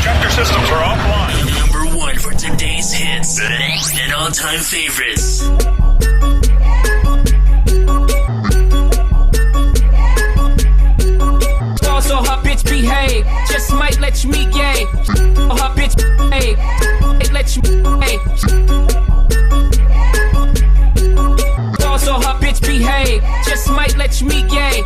Tractor systems are offline. Number one for today's hits and all-time favorites. Also, her bitch behave. Just might let you meet gay. Oh, her bitch behave. It let you behave. Also, her bitch behave. Just might let you meet gay.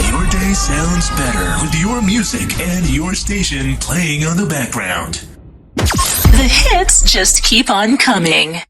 Your day sounds better with your music and your station playing on the background. The hits just keep on coming.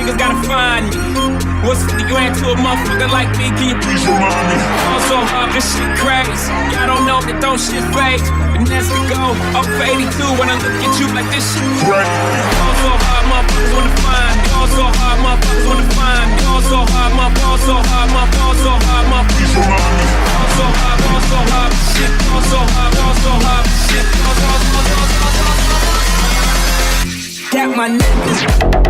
niggas gotta find me. What's 50 grand to a motherfucker like me? Can you please remind me? Also hard, this shit crazy. Y'all don't know that don't shit fake. And that's the goal. Up for 82 when I look at you like this shit crazy. Also hard, motherfuckers wanna find me. Also hard, motherfuckers wanna find me. Also hard, also hard, also hard, please remind me. Also hard, shit. Also hard, shit. Got my niggas.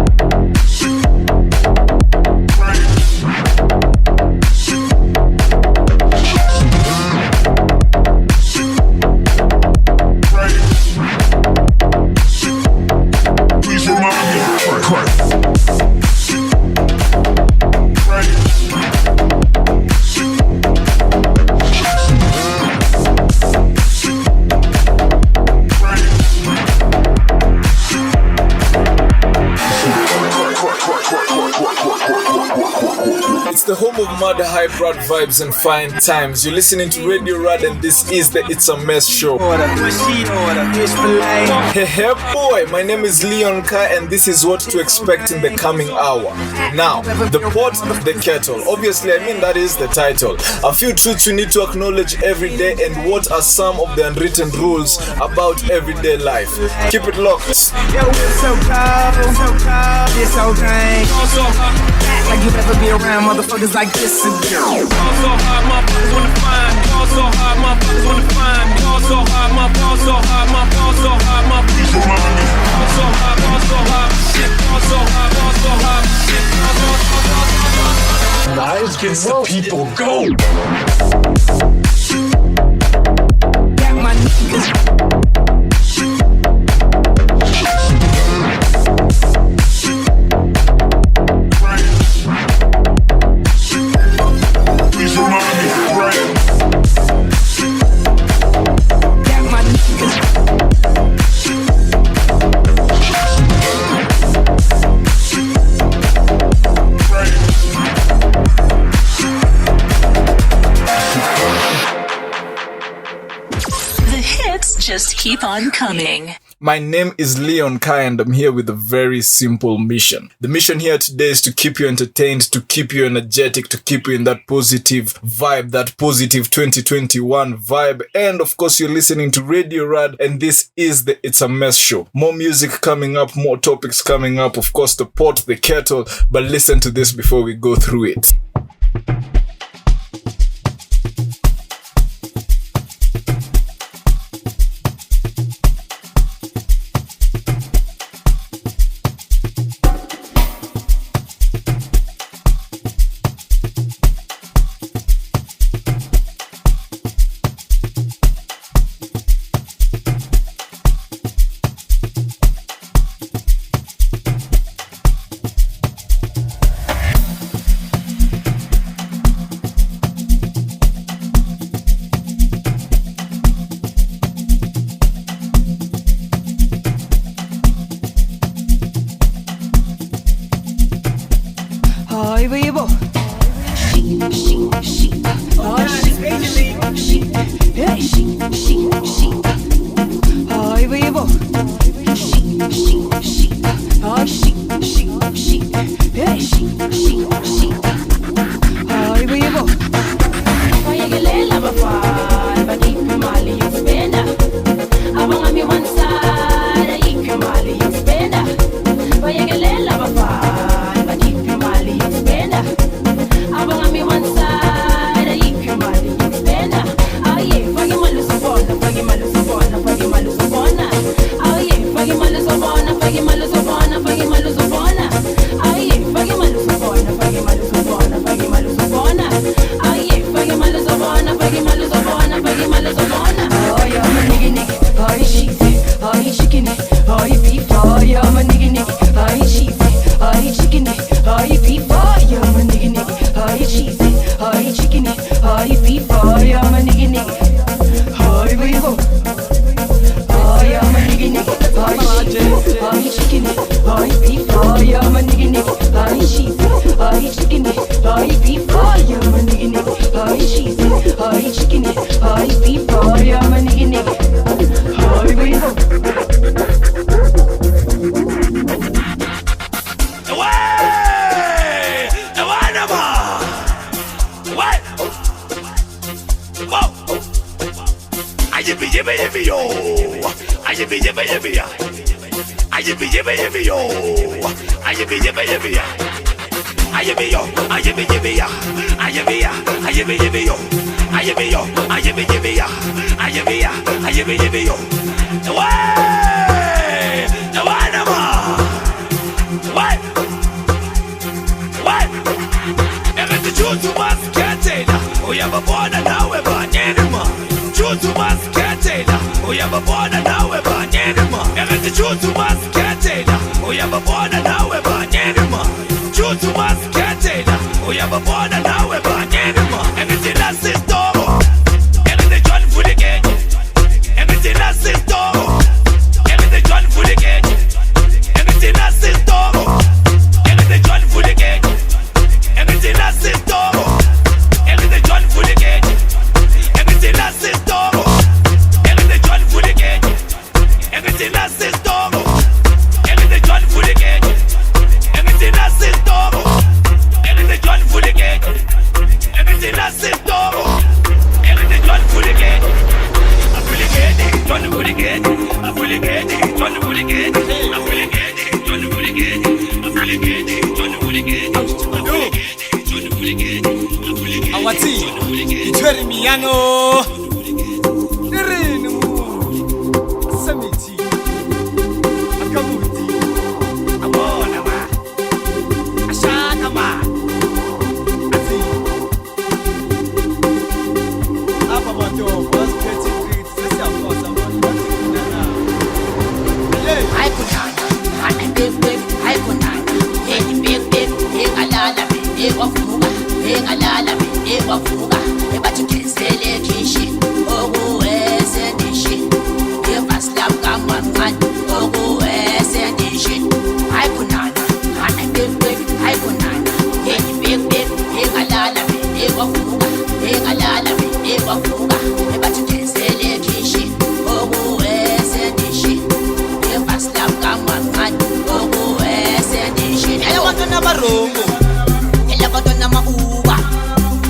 The home of mad hype, rad vibes and fine times. You're listening to Radio Raddd and this is the It's a Mess show. Hey boy, my name is LEONKAE and this is what to expect in the coming hour. Now, the pot, the kettle. Obviously, I mean that is the title. A few truths we need to acknowledge every day and what are some of the unwritten rules about everyday life. Keep it locked. Yo, it's so cold, it's so dang. Act like you ever be around motherfuckers like this again. Also hard, motherfuckers wanna find me. Also hard, motherfuckers wanna find me. Also hard, also hard, please remind me. Also hard, shit. Also hard, shit. Knives gets the people go. Got my niggas. Just keep on coming. My name is LEONKAE and I'm here with a very simple mission. The mission here today is to keep you entertained, to keep you energetic, to keep you in that positive vibe, that positive 2021 vibe. And of course, you're listening to Radio Raddd and this is the It's a Mess show. More music coming up, more topics coming up. Of course, the pot, the kettle. But listen to this before we go through it. Hi, baby. Pagi malu Ayebi yebe yebe ya. Ayebi yebe yebe yo. Ayebi yebe yebe ya. Ayebi yo. Ayebi yebe ya. Ayebi ya. Ayebi yebe yo. Ayebi yo. Ayebi yebe ya. Ayebi ya. Ayebi yebe yo. Way. Way nama. Way. Way. Ebe tu chutu masketela. Oyaba bona nawe banenema. Chutu masketela. Oyaba bona nawe banenema. Ebe tu chutu masketela. Oyaba bona nawe banenema. Chutu masketela. Oyaba bona nawe banenema. Ebe tu la sistoro. Ebe tu John Fuligeni. Ebe tu la sistoro. Ebe tu John Fuligeni. Ebe tu la sistoro. Ebe tu John Fuligeni. Ebe tu la sistoro. Ebe tu John Fuligeni. Ebe tu la sistoro. Ebe tu John Fuligeni. Ebe tu la sistoro. Ebe tu John Fuligeni. Ebe tu la sistoro. Ebe tu John Fuligeni. Ebe tu la sistoro. Ebe tu John Fuligeni. Fuligeni, John Fuligeni. Fuligeni, John Fuligeni. Fuligeni, John Fuligeni. Fuligeni, John Fuligeni. Awati, itwere miyano. Nirinu samiti. Akamuti. Amona ma. Ashaka ma. Ati. Apa mato was 33 sisi afosa mwanti kunana. Yeah. I could not, and big, I could not. Hey, big, hey, alala, hey, wafuga, hey, alala, hey, wafuga. Hey, but you can't say like she. Oh, where's the shit? Hey, fast love, come on, man. Oh, where's the shit? I could not, and big, I could not. Hey, big, hey, alala, hey, wafuga, hey, alala, hey, wafuga. Hey, but you can't say like she. Oh, where's the shit? Hey, fast love, come on, man. Oh, where's the shit? Ela batona barongo. Ela batona mauba.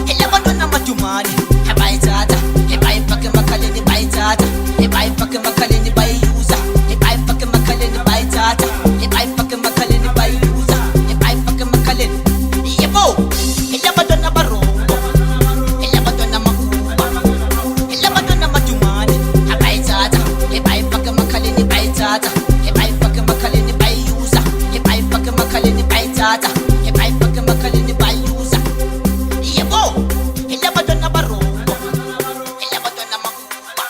Ela batona matumani. Hebai tata. Hebai fucking makaleni bai tata. Hebai fucking makaleni bai user. Hebai fucking makaleni bai tata. Hebai fucking makaleni bai user. Hebai fucking makaleni. Yebo. Ela batona barongo. Ela batona mauba. Ela batona matumani. Hebai tata. Hebai fucking makaleni bai tata. Hebai fucking makaleni bai user. Hebai fucking makaleni bai tata. Hebai fucking makaleni bai user. Yebo. Ela batona barongo. Ela batona mauba.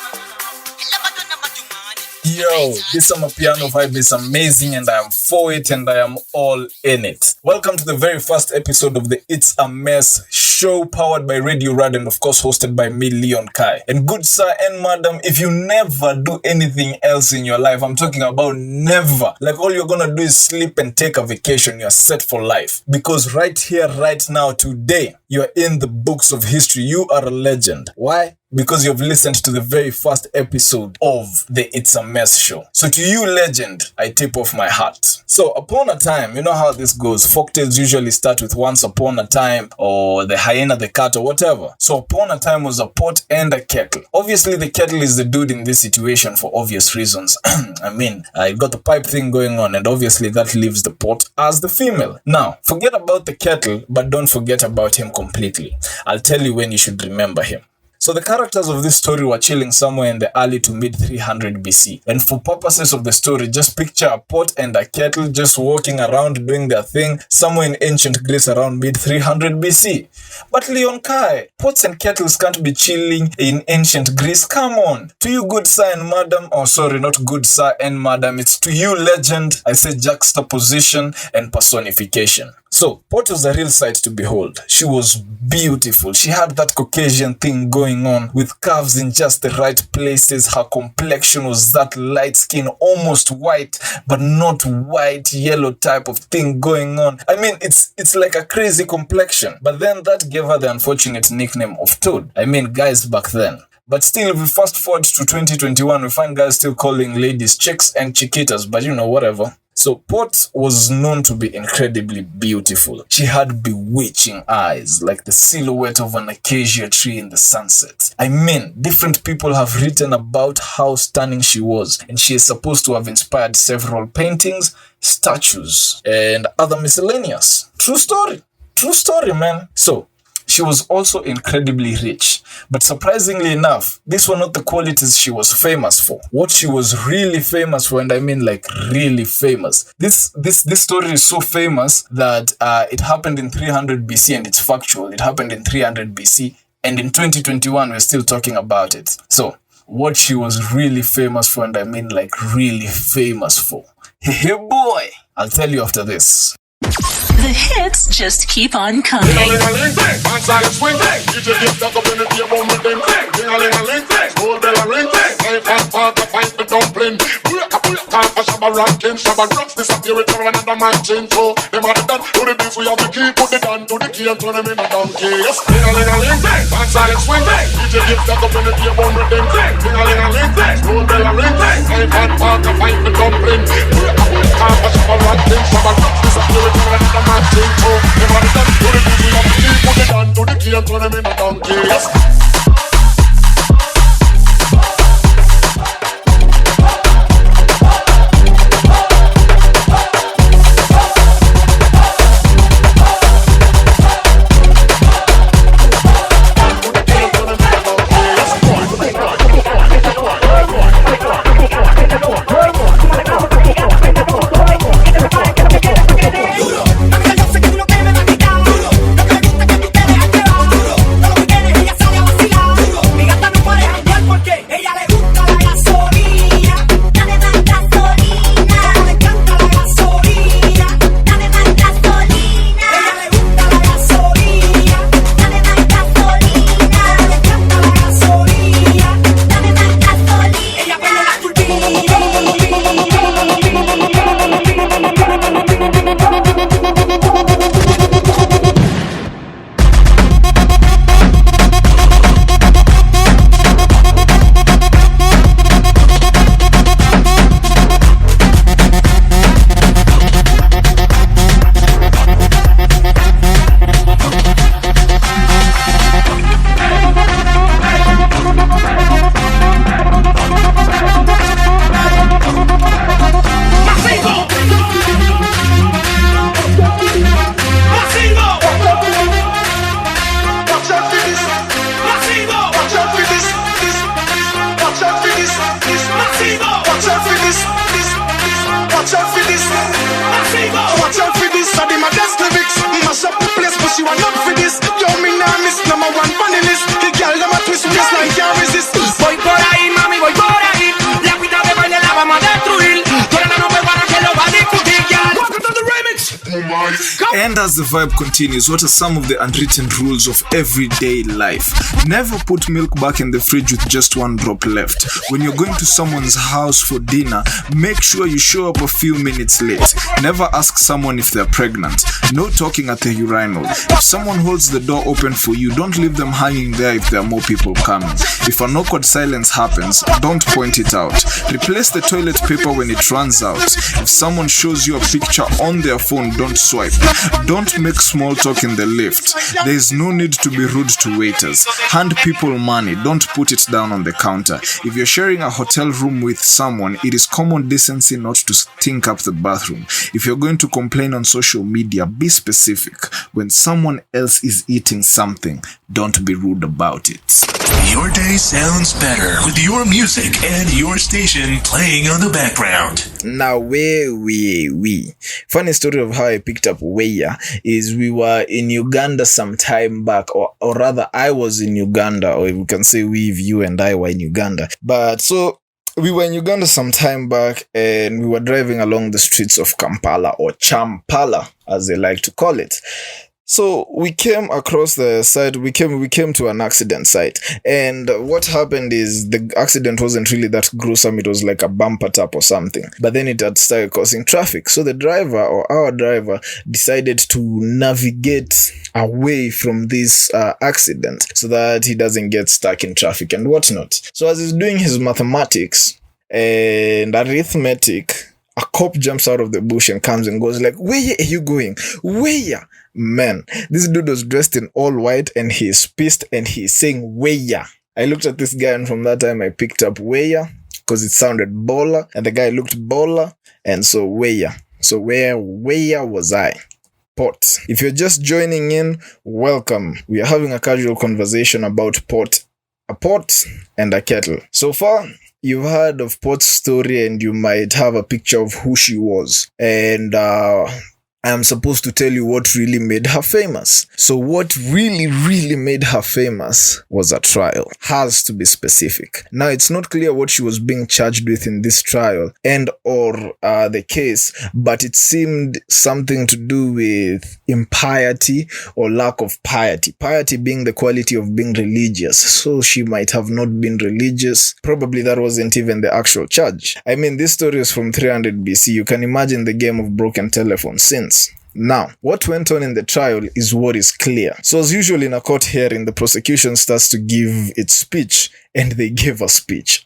Ela batona matumani. Yo, this summer piano vibe is amazing and I am for it and I am all in it. Welcome to the very first episode of the It's a Mess show, powered by Radio Raddd and of course hosted by me, LEONKAE. And good sir and madam, if you never do anything else in your life, I'm talking about never, like all you're gonna do is sleep and take a vacation, you're set for life. Because right here, right now, today, you're in the books of history. You are a legend. Why? Because you've listened to the very first episode of the It's a Mess show. So to you, legend, I tip off my hat. So upon a time, you know how this goes. Folktales usually start with once upon a time or the hyena, the cat or whatever. So upon a time was a pot and a kettle. Obviously the kettle is the dude in this situation for obvious reasons. I mean, you got the pipe thing going on and obviously that leaves the pot as the female. Now, forget about the kettle, but don't forget about him completely. I'll tell you when you should remember him. So the characters of this story were chilling somewhere in the early to mid 300 BC. And for purposes of the story, just picture a pot and a kettle just walking around doing their thing somewhere in ancient Greece around mid 300 BC. But LEONKAE, pots and kettles can't be chilling in ancient Greece. Come on. To you good sir and madam, oh sorry, not good sir and madam, it's to you legend, I say juxtaposition and personification. So, Pot was a real sight to behold. She was beautiful. She had that Caucasian thing going on with curves in just the right places. Her complexion was that light skin, almost white, but not white, yellow type of thing going on. I mean, it's like a crazy complexion. But then that gave her the unfortunate nickname of Toad. I mean, guys back then. But still, if we fast forward to 2021, we find guys still calling ladies chicks and chiquitas, but you know, whatever. So Pot was known to be incredibly beautiful. She had bewitching eyes, like the silhouette of an acacia tree in the sunset. I mean, different people have written about how stunning she was, and she is supposed to have inspired several paintings, statues, and other miscellaneous. True story. True story, man. So, she was also incredibly rich. But surprisingly enough, these were not the qualities she was famous for. What she was really famous for, and I mean like really famous. This story is so famous that it happened in 300 BC and it's factual. It happened in 300 BC and in 2021 we're still talking about it. So, what she was really famous for, and I mean like really famous for. Hey boy! I'll tell you after this. The hits just keep on coming. Voy por ahí, mami, voy por ahí. La pista de baile la vamos a destruir. Tú eres la no para que lo va a discutir, ya. Welcome to the remix. And as the vibe continues, what are some of the unwritten rules of everyday life? Never put milk back in the fridge with just one drop left. When you're going to someone's house for dinner, make sure you show up a few minutes late. Never ask someone if they're pregnant. No talking at the urinal. If someone holds the door open for you, don't leave them hanging there if there are more people coming. If an awkward silence happens, don't point it out. Replace the toilet paper when it runs out. If someone shows you a picture on their phone, don't swipe. Don't make small talk in the lift. There is no need to be rude to waiters. Hand people money, don't put it down on the counter. If you're sharing a hotel room with someone, it is common decency not to stink up the bathroom. If you're going to complain on social media, be specific. When someone else is eating something, don't be rude about it. Your day sounds better with your music and your station playing on the background. Now, funny story of how I picked up Weya is we were in Uganda some time back, or rather I was in Uganda, or we can say you and I were in Uganda. But so we were in Uganda some time back and we were driving along the streets of Kampala, or Champala as they like to call it. So we came across the site, we came to an accident site, and what happened is the accident wasn't really that gruesome. It was like a bumper tap or something, but then it had started causing traffic. So the driver, or our driver, decided to navigate away from this accident so that he doesn't get stuck in traffic and whatnot. So as he's doing his mathematics and arithmetic, a cop jumps out of the bush and comes and goes like, where are you going? Where? Man, this dude was dressed in all white and he's pissed and he's saying, where? I looked at this guy and from that time I picked up where because it sounded baller and the guy looked baller and so where? So where was I? Pot. If you're just joining in, welcome. We are having a casual conversation about pot. A pot and a kettle. So far, you've heard of Pot's story and you might have a picture of who she was. And I'm supposed to tell you what really made her famous. So what really made her famous was a trial. Has to be specific. Now, it's not clear what she was being charged with in this trial and or the case, but it seemed something to do with impiety or lack of piety. Piety being the quality of being religious. So she might have not been religious. Probably that wasn't even the actual charge. I mean, this story is from 300 BC. You can imagine the game of broken telephone since. Now, what went on in the trial is what is clear. So as usual in a court hearing, the prosecution starts to give its speech, and they gave a speech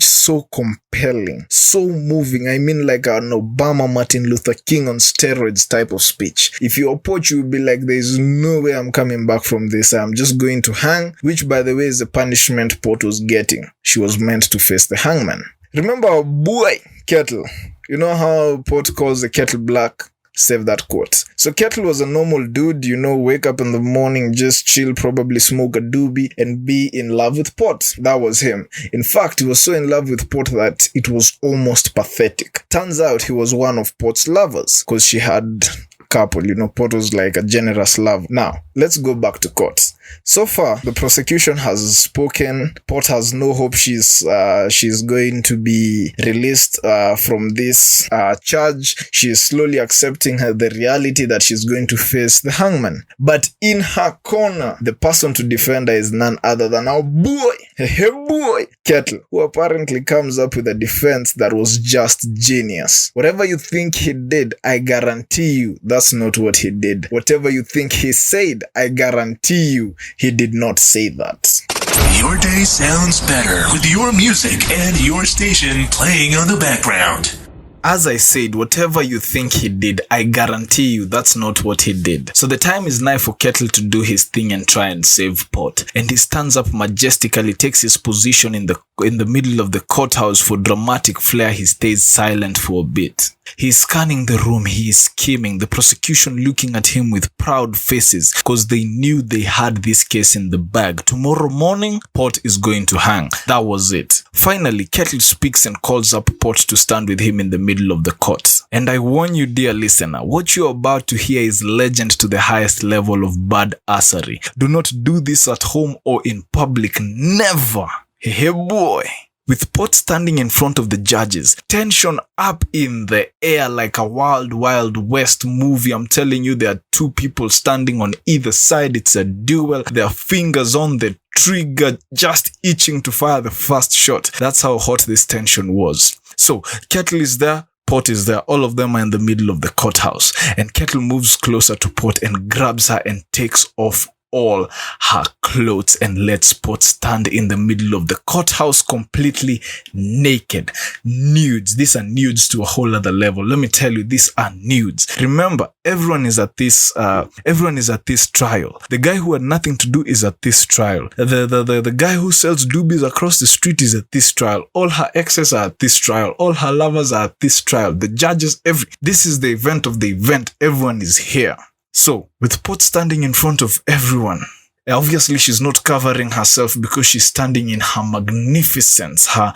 so compelling, so moving. I mean like an Obama, Martin Luther King on steroids type of speech. If you approach, you'll be like, there's no way I'm coming back from this. I'm just going to hang, which by the way is the punishment Pot was getting. She was meant to face the hangman. Remember our boy, Kettle. You know how Pot calls the kettle black? Save that quote. So Kettle was a normal dude, wake up in the morning, just chill, probably smoke a doobie and be in love with Pot. That was him. In fact, he was so in love with Pot that it was almost pathetic. Turns out he was one of Pot's lovers because she had a couple, Pot was like a generous love. Now, let's go back to court. So far, the prosecution has spoken. Pot has no hope she's going to be released from this charge. She is slowly accepting the reality that she's going to face the hangman. But in her corner, the person to defend her is none other than our boy, Kettle, who apparently comes up with a defense that was just genius. Whatever you think he did, I guarantee you that's not what he did. Whatever you think he said, I guarantee you he did not say that. Your day sounds better with your music and your station playing on the background. As I said, whatever you think he did, I guarantee you that's not what he did. So the time is now for Kettle to do his thing and try and save Pot. And he stands up majestically, takes his position in the middle of the courthouse for dramatic flair. He stays silent for a bit. He's scanning the room, he is scheming, the prosecution looking at him with proud faces because they knew they had this case in the bag. Tomorrow morning, Pot is going to hang. That was it. Finally, Kettle speaks and calls up Pot to stand with him in the middle of the court. And I warn you, dear listener, what you're about to hear is legend to the highest level of badassery. Do not do this at home or in public. Never. Hey boy. With Pot standing in front of the judges, tension up in the air like a wild west movie. I'm telling you, there are two people standing on either side. It's a duel. Their fingers on the trigger, just itching to fire the first shot. That's how hot this tension was. So, Kettle is there. Pot is there. All of them are in the middle of the courthouse. And Kettle moves closer to Pot and grabs her and takes off all her clothes and lets Pot stand in the middle of the courthouse completely naked. Nudes. These are nudes to a whole other level. Let me tell you, these are nudes. Remember, everyone is at this trial. The guy who had nothing to do is at this trial. The guy who sells doobies across the street is at this trial. All her exes are at this trial. All her lovers are at this trial. The judges, this is the event of the event. Everyone is here. So, with Pot standing in front of everyone, obviously she's not covering herself because she's standing in her magnificence, her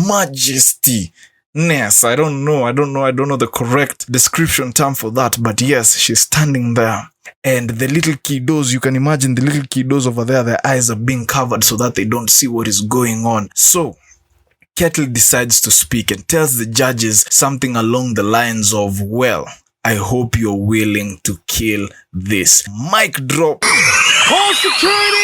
majesty. I don't know the correct description term for that, but yes, she's standing there. And the little kiddos, you can imagine the little kiddos over there, their eyes are being covered so that they don't see what is going on. So, Kettle decides to speak and tells the judges something along the lines of, well, I hope you're willing to kill this. Mic drop. Call security!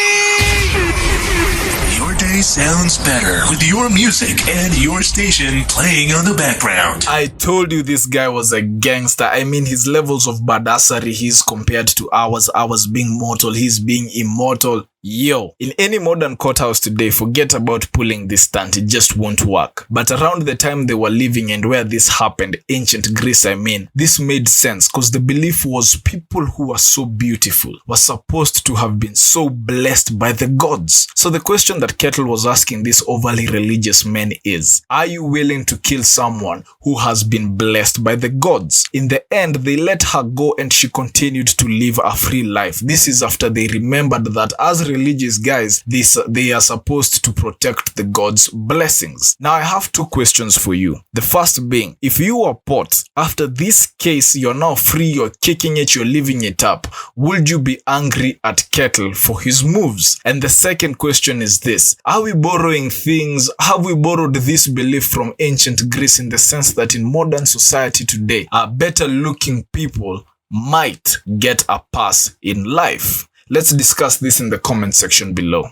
Your day sounds better with your music and your station playing on the background. I told you this guy was a gangster. I mean, his levels of badassery, he's compared to ours. Ours being mortal, he's being immortal. Yo, in any modern courthouse today, forget about pulling this stunt, it just won't work. But around the time they were living and where this happened, ancient Greece this made sense because the belief was people who were so beautiful were supposed to have been so blessed by the gods. So the question that Kettle was asking these overly religious men is, are you willing to kill someone who has been blessed by the gods? In the end, they let her go and she continued to live a free life. This is after they remembered that as religious guys, they are supposed to protect the gods' blessings. Now I have two questions for you. The first being, if you were Pot, after this case you're now free, you're kicking it, you're living it up, would you be angry at Kettle for his moves? And the second question is this, are we borrowing things, have we borrowed this belief from ancient Greece in the sense that in modern society today, better looking people might get a pass in life? Let's discuss this in the comment section below.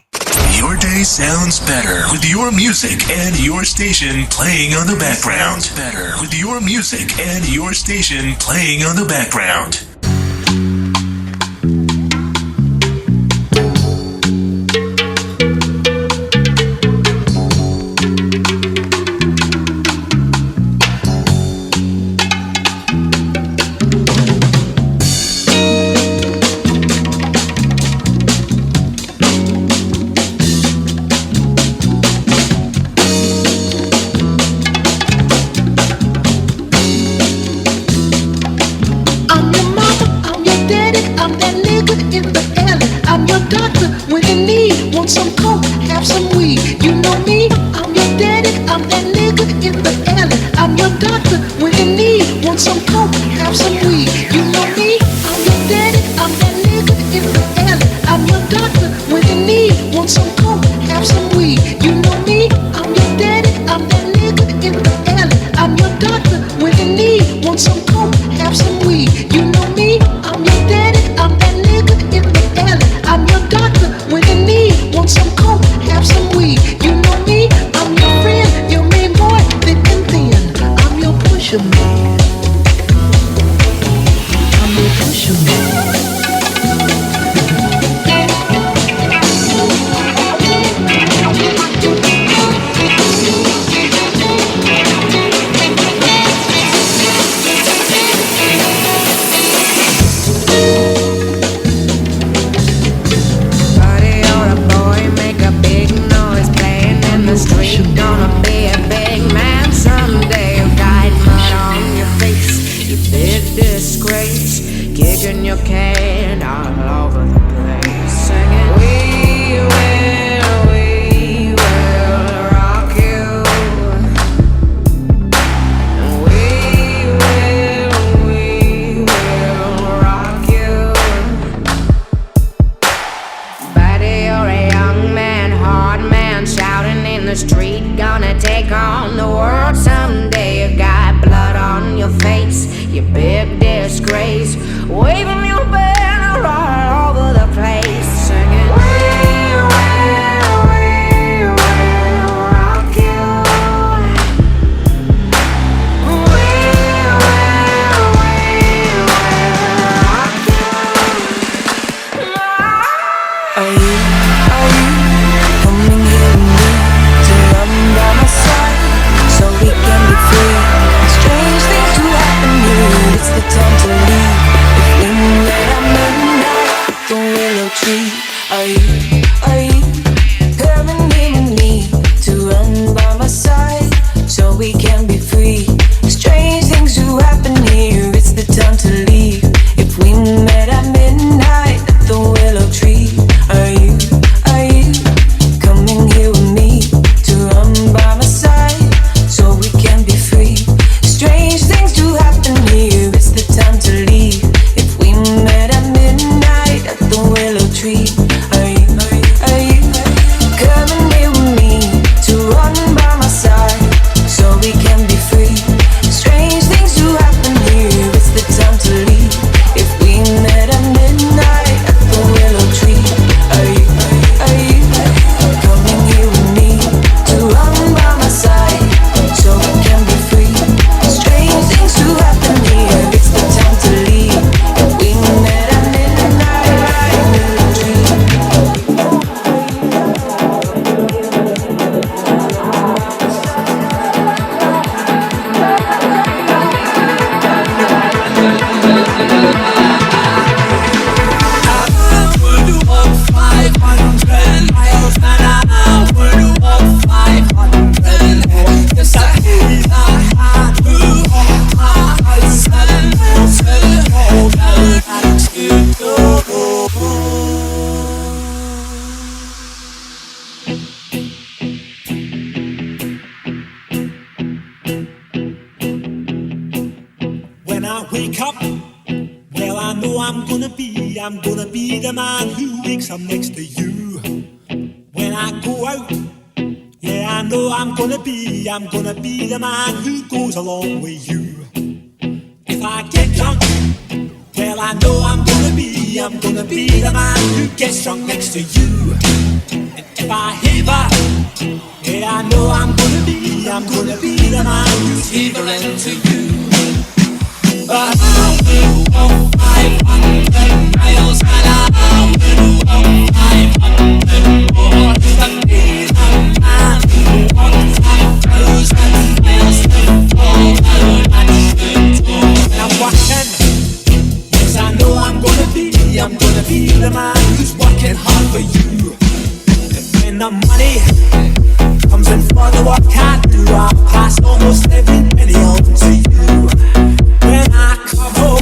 Your day sounds better with your music and your station playing on the background. Better with your music and your station playing on the background. wake up, well I know I'm gonna be the man who wakes up next to you. When I go out, yeah I know I'm gonna be the man who goes along with you. If I get drunk, well I know I'm gonna be the man who gets drunk next to you. And if I heaver, yeah I know I'm gonna be the man who's heavering to you. But I will walk 500 miles and I will walk 500 more to be the man who walks 1,000 miles to fall out and should door. I'm walking, yes I know I'm gonna be the man who's working hard for you. And when the money comes in for the work I do, I'll pass almost every penny on to you. When I come home,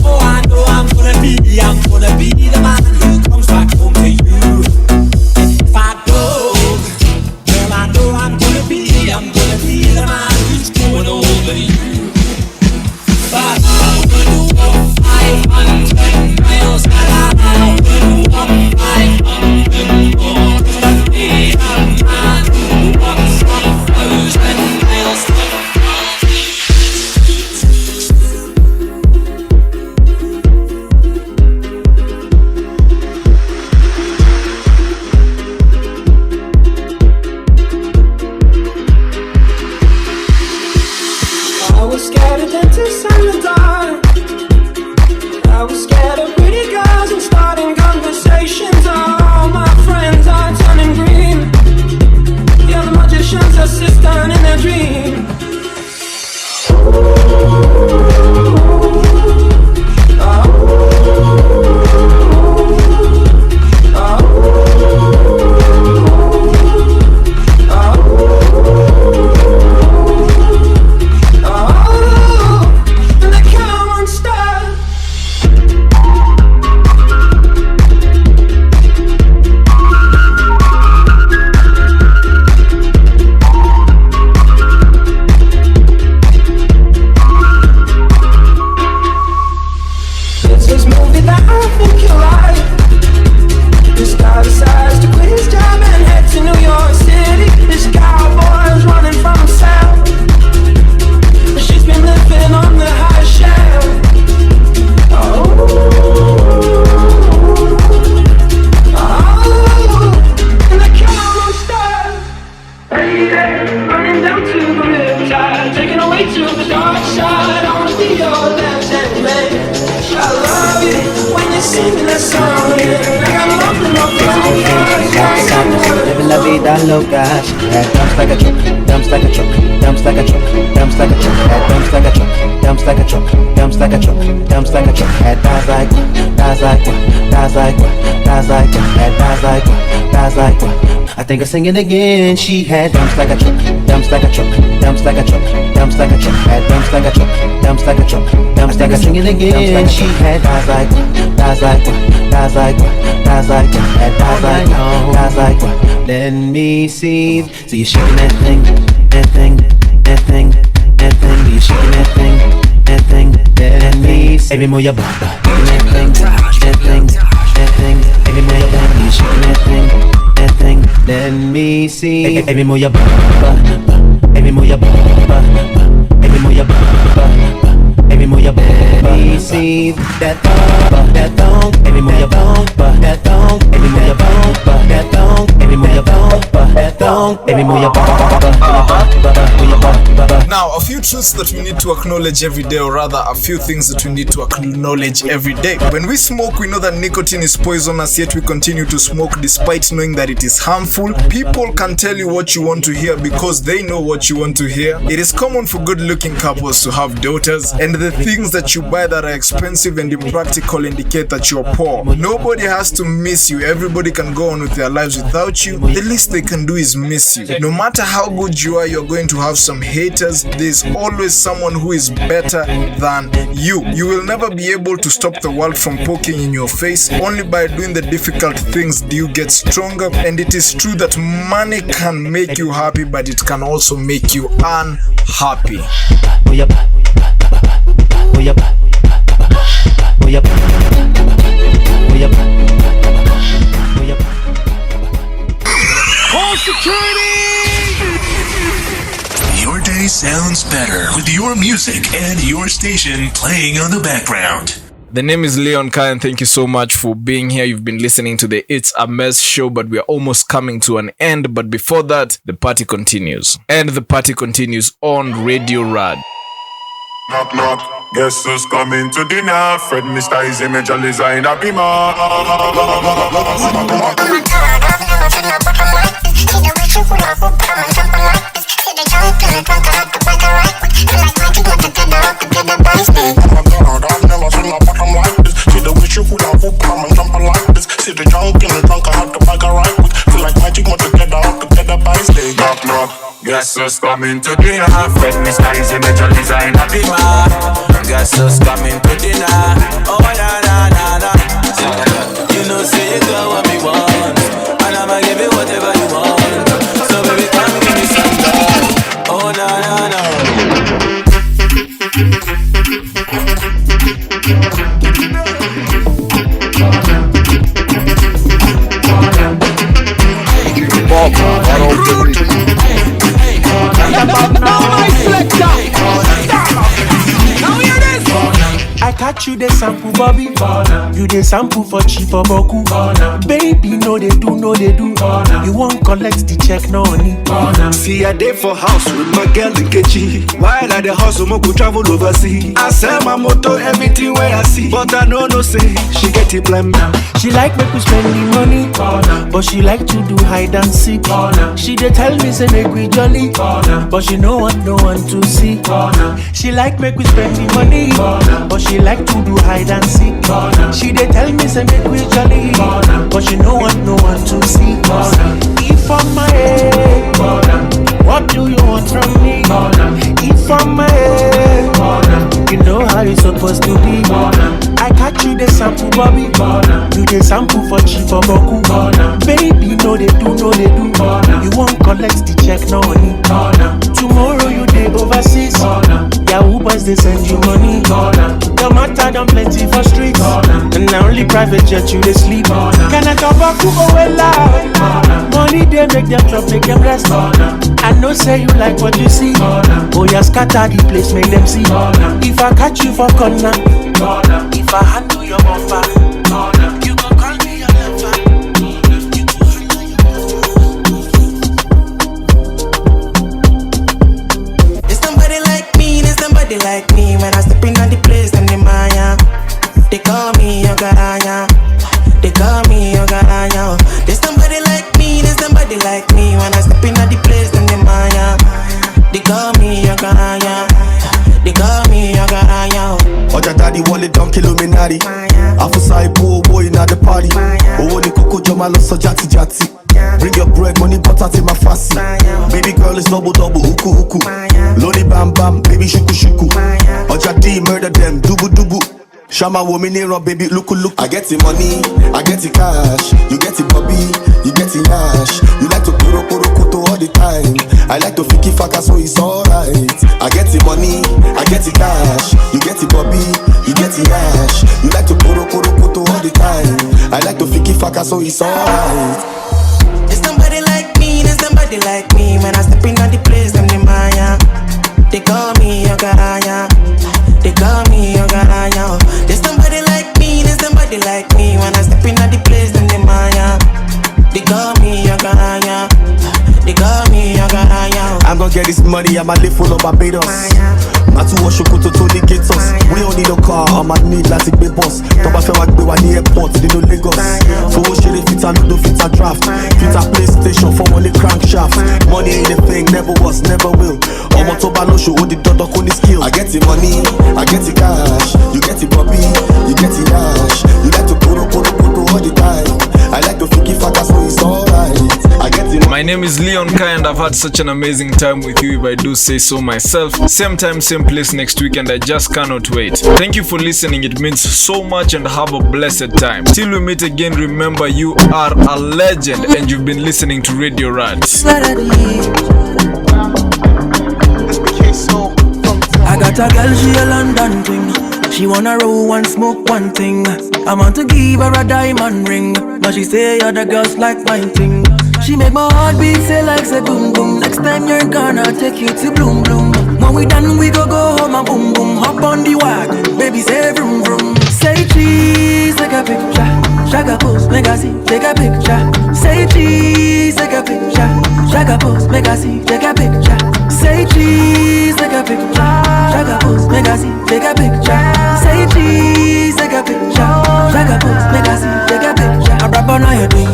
oh I know I'm gonna be the man who comes back home to you. If I don't, well I know I'm gonna be the man who's going over you. But I will walk 500 miles and I will walk 500 more to be the man who walks 1,000 miles to I was scared of dentists and the dark. I was scared of pretty girls and starting conversations. All my friends are turning green. The other magicians assistant in their dream. Living la vida loca. She had dumps like a truck, dumps like a truck, dumps like a truck, dumps like a truck. Had dumps like a truck, dumps like a truck, dumps like a truck, dumps like a truck. Had dies like what, dies like what, dies like what, dies like what. Had dies like what, dies like what. I think I'm singing again. She had dumps like a truck, dumps like a truck, dumps like a truck, dumps like a truck. Had dumps like a truck, dumps like a truck, dumps like a singing again. She had dies like what, dies like what, dies like what, dies like what. Had dies like what, dies like what. Let me see. So you're shaking that thing, that thing, that thing, that thing. You're shaking that thing, that thing. Let me see. Baby, move your butt, that thing, that thing, that thing. Baby, move your butt. You're shaking that thing, that thing. Let me see. Baby, move your butt, baby, move your butt, baby, move your butt, baby, move your butt. Let me see that thong, that thong. Baby, move your butt, that thong. Baby, move your butt, that thong. Baby, move your butt, that thong. Baby, move your butt, move your butt. Now, a few truths that we need to acknowledge every day, or rather a few things that we need to acknowledge every day. When we smoke, we know that nicotine is poisonous, yet we continue to smoke despite knowing that it is harmful. People can tell you what you want to hear because they know what you want to hear. It is common for good-looking couples to have daughters, and the things that you buy that are expensive and impractical indicate that you're poor. Nobody has to miss you. Everybody can go on with their lives without you. The least they can do is miss you. No matter how good you are, you're going to have some haters. There's always someone who is better than you. You will never be able to stop the world from poking in your face. Only by doing the difficult things do you get stronger. And it is true that money can make you happy, but it can also make you unhappy. yep. Oh yep. Oh yep. Call security! Your day sounds better with your music and your station playing on the background. The name is LEONKAE, and thank you so much for being here. You've been listening to the It's a Mess show, but we are almost coming to an end. But before that, the party continues. And the party continues on Radio Raddd. Knock, knock. Guess who's coming to dinner? Fred Mr. Easy Major Designer Beamer. Guess who's coming to dinner? Fred Mr. Easy Major Designer Beamer. Guess who's coming to dinner? Oh na na na na. You know say you got what me want, and I'ma give you whatever you want. So baby come give me some love. Oh na na na. I catch you the sample, Bobby. You the sample for cheap or boku. Baby, no they do. You won't collect the check, no need. See a day for house with my girl Nkechi. While at the house, we go travel overseas. I sell my motor, everything where I see. But I know no say, she get it plan. She like make we spend the money, but she like to do hide and seek. She dey tell me say make we jolly, but she no want no one to see. She like make we spend the money, but she like to do hide and seek. She dey tell me say make we jolly, but she no want no one to see. If I'm my head, what do you want from me? If I'm my head, you know how it's supposed to be. I catch you the sample, Bobby. You the sample for cheap or boku. Baby, no they do. You won't collect the check, no need. Tomorrow you day overseas. Yahoo boys they send you money. The matter done plenty for streets, and now only private jet you they sleep. Can I come back to loud? Money they make them drop, make them rest. I know say you like what you see. Oh yeah, scatter the place, make them see. If I catch you for corner, if I handle your bumper, you gon' call me your lover. There's somebody like me. When I step in on the place, them the Maya. They call me your garanya. There's somebody like me. When I step in on the place, them the Maya. They call me your garanya. Oja daddy wallet down Illuminati. Afusai boy in at the party. Oh, ni koko joma loso jati. Bring your bread, money butter to my fassi. Baby girl is double, uku. Loni bam bam, baby shuku. Oja D murder them, dubu. Shama woman here, baby look. I get the money, I get the cash. You get the Bobby, you get the ash. You like to puro koto all the time. I like to fiki faka, so it's alright. I get the money, I get the cash. You get the Bobby, you get the ash. You like to puro koto all the time. I like to fiki faka, so it's alright. There's somebody like me. When I step in on the place, them the Maya. They call me your garanya. There's somebody like me. When I step in on the place, them the Maya. They call me your garanya. I'm gonna get this money, I'ma live full of Barbados. My two wash to the gates us. We don't need a car, I'ma need like a big boss. Top of my way, the airport, they no Lagos. For what shit, fit and no fit and draft. Fit a PlayStation for money crankshaft. Money ain't a thing, never was, never will. I'm on top of no show, the dot on the skill. I get the money, I get the cash. You get the Bobby, you get the ash. You like to put all the time. I like to fiki faka, so it's alright. I get the money. My name is LEONKAE, and I've had such an amazing time with you, if I do say so myself. Same time, same place next week, and I just cannot wait. Thank you for listening, it means so much, and have a blessed time. Till we meet again, remember you are a legend, and you've been listening to Radio Raddd. I got a girl, she a London queen. She wanna roll one, smoke one thing. I want to give her a diamond ring, but she say other girls like my thing. She make my heart beat say like say boom boom. Next time you're gonna take you to bloom bloom. When we done we go home and boom boom. Hop on the wagon, baby say vroom vroom. Say cheese, take a picture. Shaka pose, make I see, take a picture. Say cheese, take a picture. Shaka pose, make I see, take a picture. Say cheese, take a picture. Shaka pose, make I see, take a picture. Say cheese, take a picture. Shaka pose, make I see, take a picture. I rap on all your thing,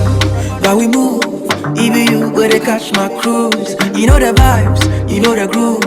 but we move. Even you where they catch my cruise. You know the vibes, you know the groove.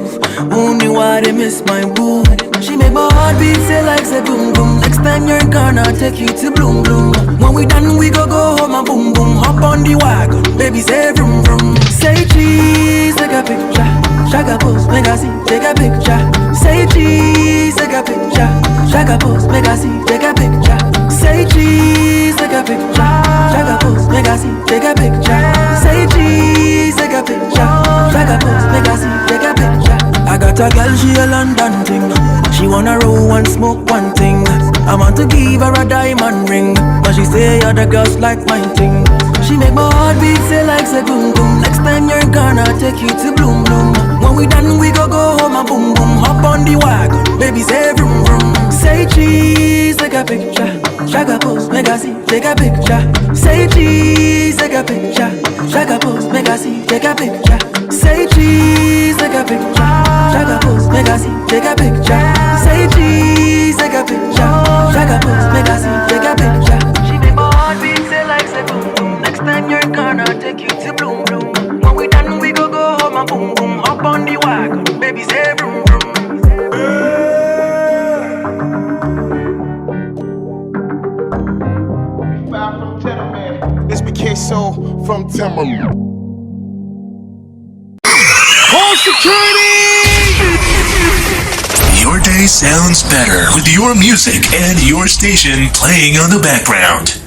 Only why they miss my boo. She make my heart beat say like say boom boom. Next time you're gonna take you to bloom bloom. When we done we go home and boom boom. Hop on the wagon, baby say vroom vroom. Say cheese, take a picture. Shaka pose, make I see, take a picture. Say cheese, take a picture. Shaka pose, make I see, take a picture. Say cheese, take a picture. Shaka pose, make I see, take a picture. Say cheese, take a picture. Shaka pose, make I see, take a picture. I got a girl, she a London thing. She wanna roll one, smoke one thing. I want to give her a diamond ring, but she say other girls like my thing. She make my heart beat say like say boom boom. Next time you're gonna take you to bloom bloom. When we done we go home and boom boom. Hop on the wagon, baby say vroom vroom. Say cheese, take a picture. Shaka pose, make I see, take a picture. Say cheese, take a picture. Shaka pose, make I see, take a picture. Say cheese, take a picture. Shaka pose, make I see, take a picture. Say cheese, take a picture. Shaka pose, make I see, take a picture. She make my heart beat say like say boom boom. Next time you're gonna take you to bloom bloom. When we done we go home and boom boom. Hop on the wagon, baby say vroom vroom. It's BK from Timberland. Call security! Your day sounds better with your music and your station playing on the background.